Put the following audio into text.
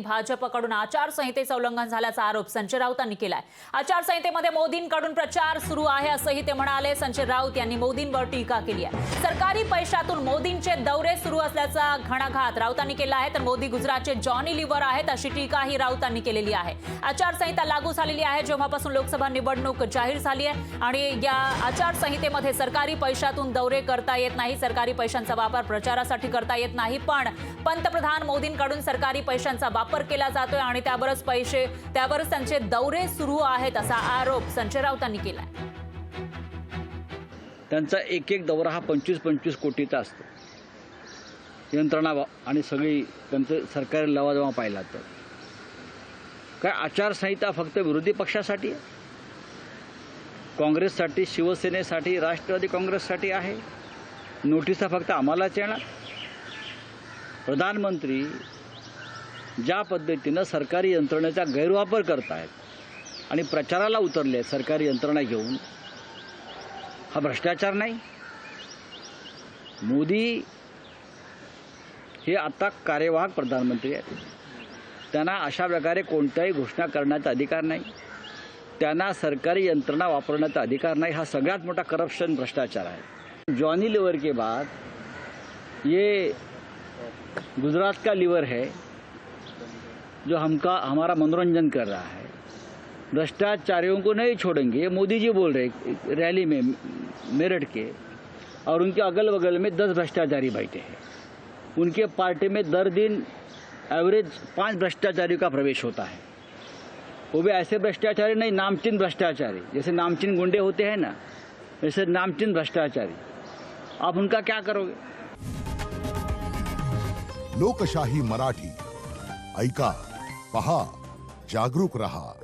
भाजपकडून आचारसंहितेचं उल्लंघन झाल्याचा आरोप संजय राऊतांनी केलाय। आचारसंहितेमध्ये मोदींकडून प्रचार सुरू आहे असंही ते म्हणाले। संजय राऊत यांनी मोदींवर टीका केली आहे। सरकारी पैशातून मोदींचे दौरे सुरू असल्याचा घणाघात राऊतांनी केला आहे। तर मोदी गुजरातचे जॉनी लिव्हर आहेत अशी टीकाही राऊतांनी केलेली आहे। आचारसंहिता लागू झालेली आहे जेव्हापासून लोकसभा निवडणूक जाहीर झाली आहे आणि या आचारसंहितेमध्ये सरकारी पैशातून दौरे करता येत नाही, सरकारी पैशांचा वापर प्रचारासाठी करता येत नाही, पण पंतप्रधान मोदींकडून सरकारी पैशांचा वापर केला जातोय आणि त्यावरच त्यांचे दौरे सुरू आहेत असा आरोप संजय राऊतांनी केलाय। त्यांचा एक दौरा हा 25-25 कोटीचा असतो। यंत्रणा आणि सगळी त्यांचं सरकारी लवाजमा पाहिला तर काय आचारसंहिता फक्त विरोधी पक्षासाठी आहे? काँग्रेससाठी, शिवसेनेसाठी, राष्ट्रवादी काँग्रेससाठी आहे? नोटिसा फक्त आम्हालाच येणार? प्रधानमंत्री ज्या पद्धतीनं सरकारी यंत्रणेचा गैरवापर करतायत आणि प्रचाराला उतरले आहेत सरकारी यंत्रणा घेऊन, हा भ्रष्टाचार नाही? मोदी हे आता कार्यवाहक प्रधानमंत्री आहेत, त्यांना अशा प्रकारे कोणत्याही घोषणा करण्याचा अधिकार नाही, त्यांना सरकारी यंत्रणा वापरण्याचा अधिकार नहीं। हा सगळ्यात मोठा करप्शन भ्रष्टाचार है। जॉनी लीवर के बाद ये गुजरात का लीवर है जो हमारा मनोरंजन कर रहा है। भ्रष्टाचारियों को नहीं छोड़ेंगे, मोदी जी बोल रहे रैली में मेरठ के, और उनके अगल बगल में 10 भ्रष्टाचारी बैठे हैं। उनके पार्टी में दर दिन एवरेज 5 भ्रष्टाचारियों का प्रवेश होता है। वो भी ऐसे भ्रष्टाचारी नहीं, नामचीन भ्रष्टाचारी, जैसे नामचीन गुंडे होते हैं ना, वैसे नामचीन भ्रष्टाचारी। आप उनका क्या करोगे? लोकशाही मराठी ऐका, पहा, जागरूक रहा।